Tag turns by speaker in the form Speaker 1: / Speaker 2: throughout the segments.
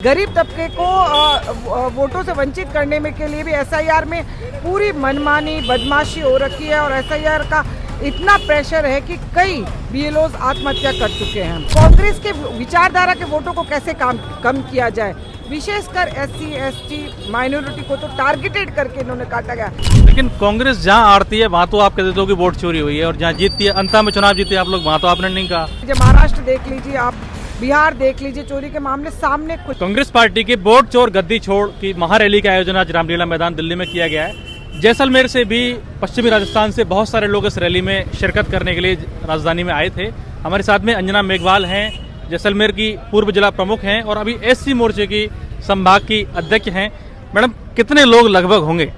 Speaker 1: गरीब तबके को वोटों से वंचित करने में के लिए भी एसआईआर में पूरी मनमानी बदमाशी हो रखी है और एसआईआर का इतना प्रेशर है कि कई बीएलओज आत्महत्या कर चुके हैं। कांग्रेस के विचारधारा के वोटों को कैसे कम किया जाए, विशेषकर एससी एसटी माइनॉरिटी को तो टारगेटेड करके इन्होंने काटा गया।
Speaker 2: लेकिन कांग्रेस जहां हारती है वहां तो आप कहते हो कि वोट चोरी हुई है और जहां जीतती है अंत में चुनाव जीते आप लोग वहां तो आपने नहीं कहा।
Speaker 1: महाराष्ट्र देख लीजिए, आप बिहार देख लीजिए, चोरी के मामले सामने
Speaker 2: कांग्रेस पार्टी की वोट चोर गद्दी छोड़ की महारैली का आयोजन आज रामलीला मैदान दिल्ली में किया गया है। जैसलमेर से भी पश्चिमी राजस्थान से बहुत सारे लोग इस रैली में शिरकत करने के लिए राजधानी में आए थे। हमारे साथ में अंजना मेघवाल हैं, जैसलमेर की पूर्व जिला प्रमुख हैं और अभी एससी मोर्चे की संभाग की अध्यक्ष हैं। मैडम, कितने लोग लगभग होंगे?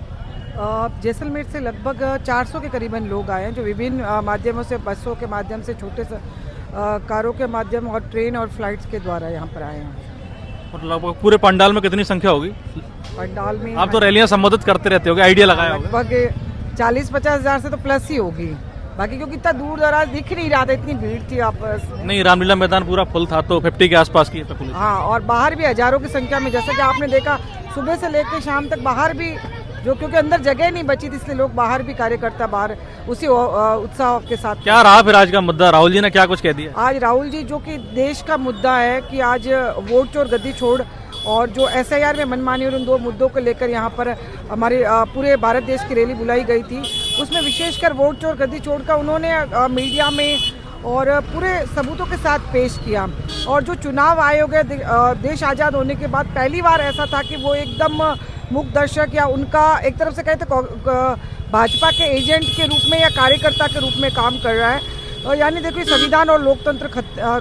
Speaker 1: जैसलमेर से लगभग 400 के करीबन लोग आए हैं, जो विभिन्न माध्यमों से, बसों के माध्यम से, छोटे से कारों के माध्यम और ट्रेन और फ्लाइट्स के द्वारा यहाँ पर आए हैं।
Speaker 2: और लगभग पूरे पंडाल में कितनी संख्या होगी?
Speaker 1: पंडाल में
Speaker 2: आप तो रैलियां संबोधित करते रहते होगे, आइडिया लगाया होगा।
Speaker 1: लगभग 40-50 हज़ार से तो प्लस ही होगी। बाकी क्योंकि इतना दूर दराज दिख नहीं रहा था, इतनी भीड़ थी आपस में।
Speaker 2: नहीं, रामलीला मैदान पूरा फुल था तो 50 के आसपास की।
Speaker 1: हाँ, और बाहर भी हजारों की संख्या में, जैसे कि आपने देखा सुबह से लेकर शाम तक बाहर भी, जो क्योंकि अंदर जगह नहीं बची थी इसलिए लोग बाहर भी कार्यकर्ता बाहर उसी उत्साह के साथ।
Speaker 2: क्या रहा फिर आज का मुद्दा? राहुल जी ने क्या कुछ कह दिया?
Speaker 1: आज राहुल जी, जो कि देश का मुद्दा है कि आज वोट चोर गद्दी छोड़ और जो एसआईआर में मनमानी और उन दो मुद्दों को लेकर यहाँ पर हमारे पूरे भारत देश की रैली बुलाई गई थी, उसमें विशेषकर वोट चोर गद्दी छोड़ का उन्होंने मीडिया में और पूरे सबूतों के साथ पेश किया। और जो चुनाव आयोग है, देश आज़ाद होने के बाद पहली बार ऐसा था कि वो एकदम मुख दर्शक या उनका एक तरफ से कहते भाजपा के एजेंट के रूप में या कार्यकर्ता के रूप में काम कर रहा है। और यानी देखिए, संविधान और लोकतंत्र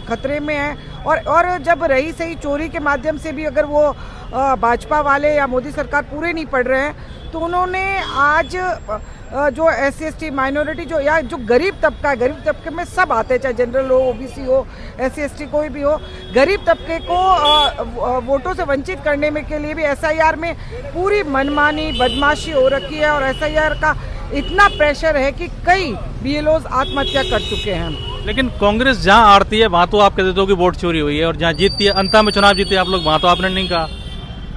Speaker 1: खतरे में है। और जब रही सही चोरी के माध्यम से भी अगर वो भाजपा वाले या मोदी सरकार पूरे नहीं पड़ रहे हैं, तो उन्होंने आज जो एससी एसटी माइनॉरिटी जो या जो गरीब तबका है, गरीब तबके में सब आते हैं, चाहे जनरल हो, ओबीसी हो, एससी एसटी कोई भी हो, गरीब तबके को वोटों से वंचित करने में के लिए भी एसआईआर में पूरी मनमानी बदमाशी हो रखी है और एसआईआर का इतना प्रेशर है कि कई बीएलओज आत्महत्या कर चुके हैं।
Speaker 2: लेकिन कांग्रेस जहां हारती है वहां तो आप कहते हो कि वोट चोरी हुई है और जहां जीतती है अंत में चुनाव जीते आप लोग वहां तो आपने नहीं कहा।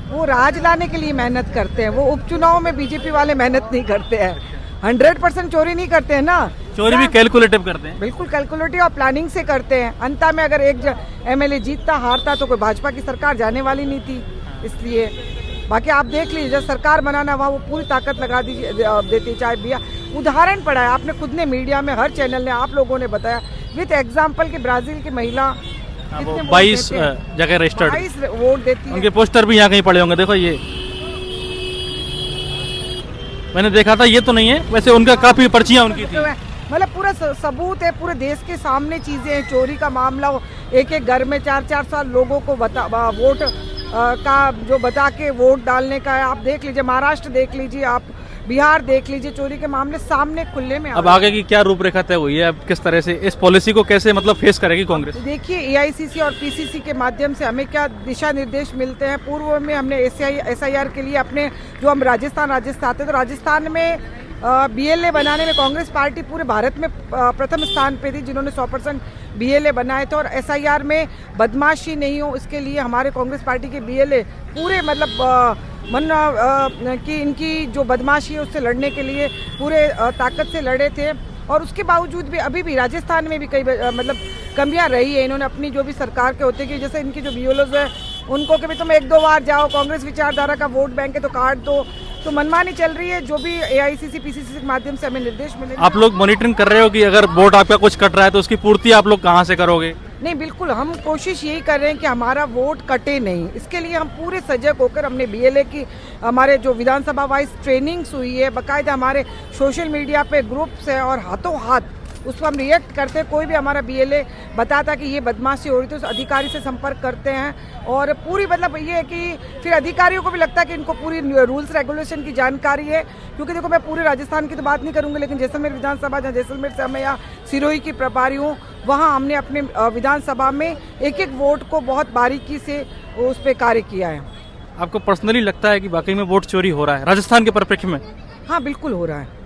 Speaker 1: वो राज लाने के लिए मेहनत करते हैं, वो उपचुनाव में बीजेपी वाले मेहनत नहीं करते हैं। 100% चोरी नहीं करते हैं ना,
Speaker 2: चोरी भी कैलकुलेटिव करते हैं।
Speaker 1: बिल्कुल कैलकुलेटिव और प्लानिंग से करते हैं। अंत में अगर एक एमएलए जीतता हारता तो कोई भाजपा की सरकार जाने वाली नहीं थी। इसलिए बाकी आप देख लीजिए, जब सरकार बनाना वहाँ वो पूरी ताकत लगा देती। चाहे भैया उदाहरण पड़ा है, आपने खुद ने मीडिया में, हर चैनल ने, आप लोगों ने बताया विद एग्जाम्पल कि ब्राजील की महिला
Speaker 2: 22 जगह रजिस्टर्ड
Speaker 1: 22 वोट देती है।
Speaker 2: उनके पोस्टर भी यहाँ कहीं पड़े होंगे। देखो, ये मैंने देखा था, ये तो नहीं है वैसे, उनका काफी पर्चियां उनकी थी।
Speaker 1: मतलब पूरा सबूत है, पूरे देश के सामने चीजें हैं। चोरी का मामला हो, एक एक घर में 4-4 साल लोगों को वोट का जो बता के वोट डालने का है। आप देख लीजिए, महाराष्ट्र देख लीजिए, आप बिहार देख लीजिए, चोरी के मामले सामने खुले में। अब
Speaker 2: आगे की क्या रूपरेखा तय हुई है? अब किस तरह से इस पॉलिसी को कैसे मतलब फेस करेगी कांग्रेस?
Speaker 1: देखिए, एआईसीसी और पीसीसी के माध्यम से हमें क्या दिशा निर्देश मिलते हैं। पूर्व में हमने एसआईआर के लिए अपने जो हम राजस्थान आते, तो राजस्थान में बीएलए बनाने में कांग्रेस पार्टी पूरे भारत में प्रथम स्थान पे थी, जिन्होंने 100% बीएलए बनाए थे। और एसआईआर में बदमाशी नहीं हो, इसके लिए हमारे कांग्रेस पार्टी के बीएलए पूरे मतलब कि इनकी जो बदमाशी है उससे लड़ने के लिए पूरे ताकत से लड़े थे। और उसके बावजूद भी अभी भी राजस्थान में भी कई मतलब कमियां रही है। इन्होंने अपनी जो भी सरकार के होते कि जैसे इनकी जो बीएलओज है उनको कि भी तुम 1-2 बार जाओ, कांग्रेस विचारधारा का वोट बैंक है तो काट दो, तो मनमानी चल रही है। जो भी एआईसीसी पीसीसी के माध्यम से हमें निर्देश मिले।
Speaker 2: आप लोग मॉनिटरिंग कर रहे हो कि अगर वोट आपका कुछ कट रहा है तो उसकी पूर्ति आप लोग कहाँ से करोगे?
Speaker 1: नहीं, बिल्कुल हम कोशिश यही कर रहे हैं कि हमारा वोट कटे नहीं। इसके लिए हम पूरे सजग होकर, हमने बीएलए की हमारे जो विधानसभा वाइज ट्रेनिंग्स हुई है, बाकायदा हमारे सोशल मीडिया पे ग्रुप्स है और हाथों हाथ उस पर हम रिएक्ट करते हैं। कोई भी हमारा बीएलए बताता कि ये बदमाशी हो रही तो उस अधिकारी से संपर्क करते हैं। और पूरी मतलब ये है कि फिर अधिकारियों को भी लगता है कि इनको पूरी रूल्स रेगुलेशन की जानकारी है। क्योंकि देखो, मैं पूरे राजस्थान की तो बात नहीं करूंगी, लेकिन जैसलमेर विधानसभा, जहाँ जैसलमेर से मैं या सिरोही की प्रभारी हूँ, वहाँ हमने अपने विधानसभा में एक एक वोट को बहुत बारीकी से उस पर कार्य किया है।
Speaker 2: आपको पर्सनली लगता है कि वाकई में वोट चोरी हो रहा है राजस्थान के परिप्रेक्ष्य में?
Speaker 1: हाँ, बिल्कुल हो रहा है।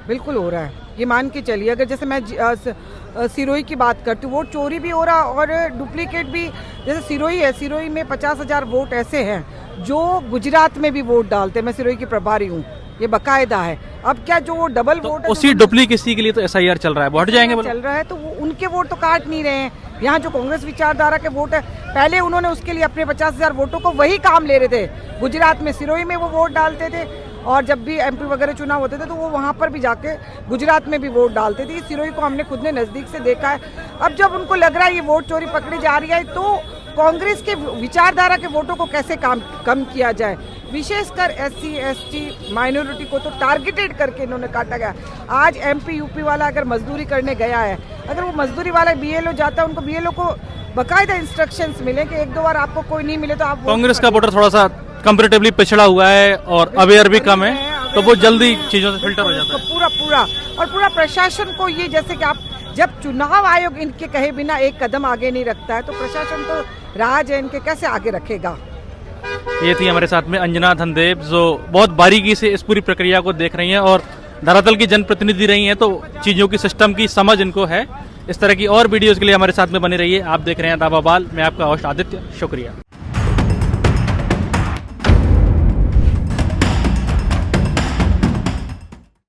Speaker 1: बिल्कुल हो रहा है, ये मान के चलिए। अगर जैसे मैं सिरोही की बात करती हूँ, वोट चोरी भी हो रहा और डुप्लीकेट भी। जैसे सिरोही है, सिरोही में 50,000 वोट ऐसे हैं जो गुजरात में भी वोट डालते हैं। मैं सिरोही की प्रभारी हूँ, ये बकायदा है। अब क्या जो वो डबल
Speaker 2: तो
Speaker 1: वोट है,
Speaker 2: उसी डुप्लीकेसी के लिए तो एसआईआर चल रहा है, वो हट जाएंगे बोलो?
Speaker 1: चल रहा है, तो वो उनके वोट तो काट नहीं रहे हैं। यहाँ जो कांग्रेस विचारधारा के वोट है, पहले उन्होंने उसके लिए अपने 50,000 वोटों को वही काम ले रहे थे। गुजरात में सिरोही में वो वोट डालते थे, और जब भी एमपी वगैरह चुनाव होते थे तो वो वहाँ पर भी जाके गुजरात में भी वोट डालते थे। सिरोही को हमने खुद ने नज़दीक से देखा है। अब जब उनको लग रहा है ये वोट चोरी पकड़ी जा रही है, तो कांग्रेस के विचारधारा के वोटों को कैसे कम किया जाए, विशेषकर एससी एसटी माइनॉरिटी को तो टारगेटेड करके इन्होंने काटा गया। आज एमपी यूपी वाला अगर मजदूरी करने गया है, अगर वो मजदूरी वाला बीएलओ जाता है, उनको बीएलओ को बकायदा इंस्ट्रक्शंस मिले कि एक दो बार आपको कोई नहीं मिले तो आप
Speaker 2: कांग्रेस का वोटर थोड़ा सा कंपेरेटिवली पिछड़ा हुआ है और अवेयर भी कम है, तो वो जल्दी चीजों से फिल्टर हो जाता है।
Speaker 1: पूरा प्रशासन को ये, जैसे कि आप जब चुनाव आयोग इनके कहे बिना एक कदम आगे नहीं रखता है, तो प्रशासन तो राज है इनके, कैसे आगे रखेगा।
Speaker 2: ये थी हमारे साथ में अंजना धनदेव, जो बहुत बारीकी से इस पूरी प्रक्रिया को देख रही हैं और धरातल की जनप्रतिनिधि रही हैं, तो चीजों की सिस्टम की समझ इनको है। इस तरह की और वीडियोस के लिए हमारे साथ में बने रहिए। आप देख रहे हैं दावा बाल, मैं आपका होस्ट आदित्य, शुक्रिया।